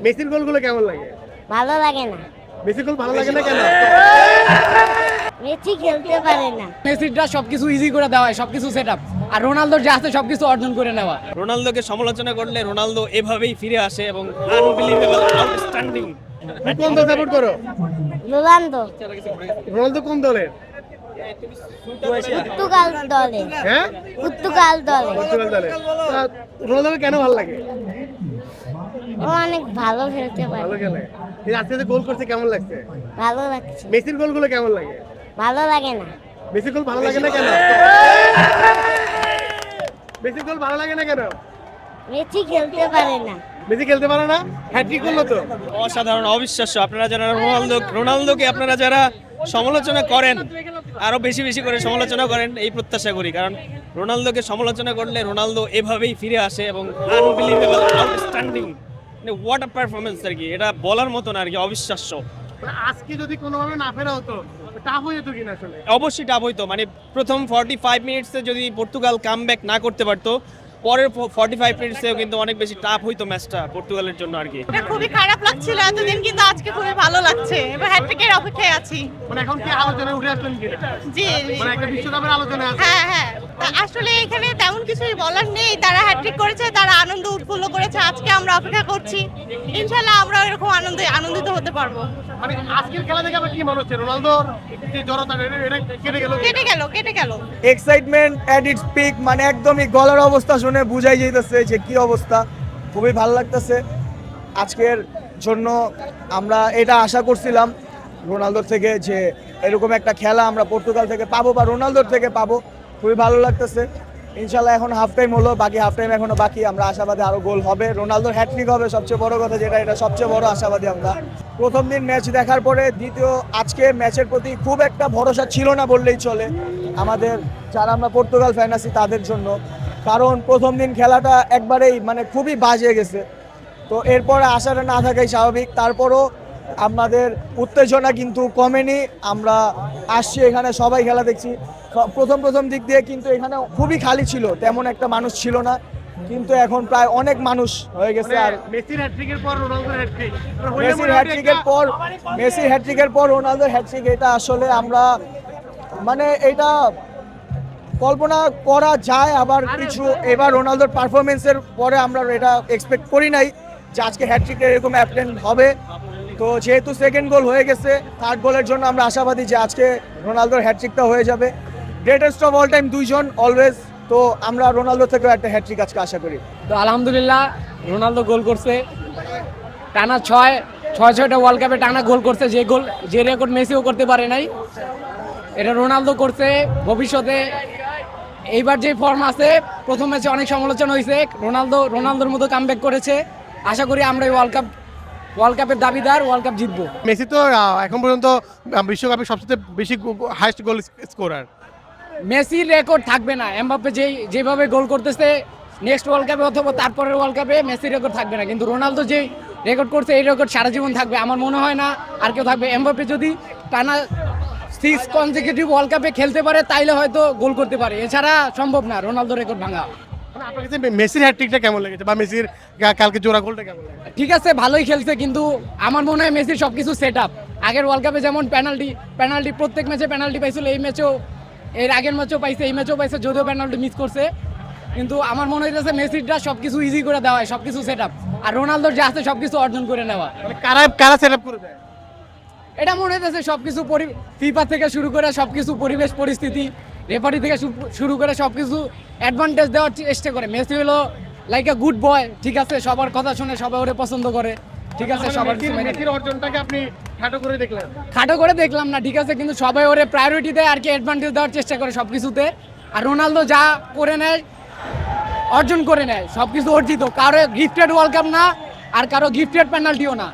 মেসির গোলগুলো কেমন লাগে? ভালো লাগে না। মেসির গোল ভালো লাগে না কেন? মেসি খেলতে পারে না। মেসিটা সবকিছু ইজি করে দেওয়া হয়, সবকিছু সেটআপ, আর রোনালদোর যা আছে সবকিছু অর্জন করে নেওয়া। রোনালদোকে সমালোচনা করলে রোনালদো এভাবেই ফিরে আসে এবং আনবিলিভেবল, আউটস্ট্যান্ডিং। কোন দল সাপোর্ট করো? রোনালদো রোনালদো কোন দলের? পর্তুগাল দলে। হ্যাঁ, পর্তুগাল দলে। পর্তুগাল দলের। রোনালদোকে কেন ভালো লাগে? ও অনেক ভালো খেলতে পারে। ভালো খেলে। এই আজকে যে গোল করছে কেমন লাগছে? ভালো লাগছে। মেসির গোলগুলো কেমন লাগে? ভালো লাগে না। মেসির গোল ভালো লাগে না কেন? মেসির গোল ভালো লাগে না কেন? মেসি খেলতে পারে না। মেসি খেলতে পারে না? হ্যাট্রিক করলো তো। অসাধারণ, অবিশ্বাস্য। আপনারা যারা রোনালদোকে আপনারা যারা সমালোচনা করেন, আরো বেশি বেশি করে সমালোচনা করেন এই প্রত্যাশা করি, কারণ রোনালদোকে সমালোচনা করলে রোনালদো এভাবেই ফিরে আসে এবং আনবিলিভেবল, আউটস্ট্যান্ডিং। মানে হোয়াট আ পারফরমেন্স আর কি, এটা বলার মতো না আর কি, অবিশ্বাস্য। আজকে যদি কোনোভাবে না ফেরা হতো টাফ হয়ে যেত কিনা আসলে? অবশ্যই টাফ হইতো। মানে প্রথম 45 মিনিটসে যদি পর্তুগাল কামব্যাক না করতে পারতো, পরের 45 মিনিটসেও কিন্তু অনেক বেশি টাফ হইতো ম্যাচটা পর্তুগালের জন্য আর কি। এটা খুবই খারাপ লাগছিল এতদিন, কিন্তু আজকে খুবই ভালো লাগছে। এবার হ্যাট্রিকের অপেক্ষায় আছি। মানে এখন কি আলোচনায় উঠে আসলেন কিনা? জি মানে একটা বিশ্বকাপের আলোচনায় আছে। হ্যাঁ হ্যাঁ, তা আসলে এখানে তেমন কিছুই বলার নেই। তারা হ্যাট্রিক করেছে, তারা আনন্দ উৎফুল্ল করেছে। আজকে আমরা অপেক্ষা করছি, ইনশাল্লাহ আমরা এরকম আনন্দিত হতে পারবো। মানে আজকের খেলা দেখে আপনার কি মনে হচ্ছে? রোনালদোর যে জড়তা এটা কেটে গেল। এক্সাইটমেন্ট এট ইটস পিক, মানে একদমই গলার অবস্থা শুনে বুঝাই যাইতেছে যে কি অবস্থা। খুবই ভালো লাগতেছে আজকের জন্য। আমরা এটা আশা করছিলাম রোনালদোর থেকে যে এরকম একটা খেলা আমরা পর্তুগাল থেকে পাবো বা রোনালদোর থেকে পাবো। খুবই ভালো লাগতেছে। ইনশাল্লাহ এখন হাফ টাইম হলো, বাকি হাফ টাইম এখনো বাকি। আমরা আশাবাদী আরো গোল হবে, রোনালদোর হ্যাট্রিক হবে সবচেয়ে বড় কথা, যেটা এটা সবচেয়ে বড় আশাবাদী আমরা। প্রথম দিন ম্যাচ দেখার পরে দ্বিতীয় আজকে ম্যাচের প্রতি খুব একটা ভরসা ছিল না বললেই চলে আমাদের, যারা আমরা পর্তুগাল ফ্যান আছি তাদের জন্য। কারণ প্রথম দিন খেলাটা একবারেই মানে খুবই বাজে গেছে, তো এরপরে আশাটা না থাকাই স্বাভাবিক। তারপরও আমাদের উত্তেজনা কিন্তু কমেনি। আমরা আসছি এখানে, সবাই খেলা দেখছি। প্রথম দিক দিয়ে কিন্তু এখানে খুবই খালি ছিল, তেমন একটা মানুষ ছিল না, কিন্তু এখন প্রায় অনেক মানুষ হয়ে গেছে। আর মেসির হ্যাট্রিকের পর রোনালদোর হ্যাট্রিক, মেসির হ্যাট্রিকের পর রোনালদোর হ্যাট্রিক, এটা আসলে আমরা মানে এটা কল্পনা করা যায়। আবার কিছু এবার রোনালদোর পারফরমেন্সের পরে আমরা এটা এক্সপেক্ট করি নাই যে আজকে হ্যাট্রিকের এরকম অ্যাটেন্ড হবে। তো যেহেতু সেকেন্ড গোল হয়ে গেছে, থার্ড গোলের জন্য আমরা আশাবাদী যে আজকে রোনালদোর হ্যাট্রিকটা হয়ে যাবে। গ্রেটেস্ট অফ অল টাইম দুইজন অলওয়েজ, তো আমরা রোনালদো থেকেও একটা হ্যাট্রিক আজকে আশা করি। তো আলহামদুলিল্লাহ রোনালদো গোল করছে, টানা ছয়টা ওয়ার্ল্ড কাপে টানা গোল করছে, যে রেকর্ড মেসিও করতে পারে নাই, এটা রোনালদো করছে। ভবিষ্যতে এইবার যে ফর্ম আছে, প্রথম ম্যাচে অনেক সমালোচনা হয়েছে, রোনালদোর মতো কামব্যাক করেছে। আশা করি আমরা এই ওয়ার্ল্ড কাপের দাবিদার, ওয়ার্ল্ড কাপ জিতবো। মেসি তো এখন পর্যন্ত বিশ্বকাপে সবচেয়ে বেশি হাইয়েস্ট গোল স্কোরার। মেসির রেকর্ড থাকবে না। এমবাপ্পে যেভাবে গোল করতেছে, নেক্সট ওয়ার্ল্ড কাপে অথবা তারপরের ওয়ার্ল্ড কাপে মেসির রেকর্ড থাকবে না, কিন্তু রোনালদো যে রেকর্ড করছে এই রেকর্ড সারা জীবন থাকবে। আমার মনে হয় না আর কেউ থাকবে। এমবাপ্পে যদি টানা 6 কনজিকিউটিভ ওয়ার্ল্ড কাপে খেলতে পারে তাইলে হয়তো গোল করতে পারে, এছাড়া সম্ভব না রোনালদো রেকর্ড ভাঙা। আপনার কাছে মেসির হ্যাট্রিকটা কেমন লেগেছে, বা মেসির কালকে জোড়া গোলটা কেমন লেগেছে? ঠিক আছে, ভালোই খেলছে, কিন্তু আমার মনে হয় মেসির সবকিছু সেট আপ। আগের ওয়ার্ল্ড কাপে যেমন পেনাল্টি প্রত্যেক ম্যাচে পেনাল্টি পাইছিল, এই ম্যাচেও, এর আগের ম্যাচেও পাইছে, এই ম্যাচেও পাইছে, যদিও পেনাল্টি মিস করছে। কিন্তু আমার মনে হইতেছে মেসিটা সবকিছু ইজি করে দেওয়া হয়, সবকিছু সেট আপ, আর রোনালদোর যা আছে সবকিছু অর্জন করে নেওয়া। মানে কারা সেট আপ করে দেয়? এটা মনে হইতেছে সবকিছু ফিফা থেকে শুরু করে সবকিছু, পরিবেশ পরিস্থিতি, রেফারি থেকে শুরু করে সবকিছু অ্যাডভান্টেজ দেওয়ার চেষ্টা করে। মেসি হলো লাইক এ গুড বয়, ঠিক আছে, সবার কথা শুনে সবাই ওরে পছন্দ করে, ঠিক আছে। সবার মেসির অর্জনটাকে আপনি খাটো করে দেখলেন? খাটো করে দেখলাম না, ঠিক আছে, কিন্তু সবাই ওরে প্রায়োরিটি দেয় আর কি, অ্যাডভান্টেজ দেওয়ার চেষ্টা করে সবকিছুতে। আর রোনালদো যা করে নেয়, অর্জন করে নেয়, সবকিছু অর্জিত। কারো গিফটেড ওয়ার্ল্ড কাপ না, আর কারো গিফটেড পেনাল্টিও না।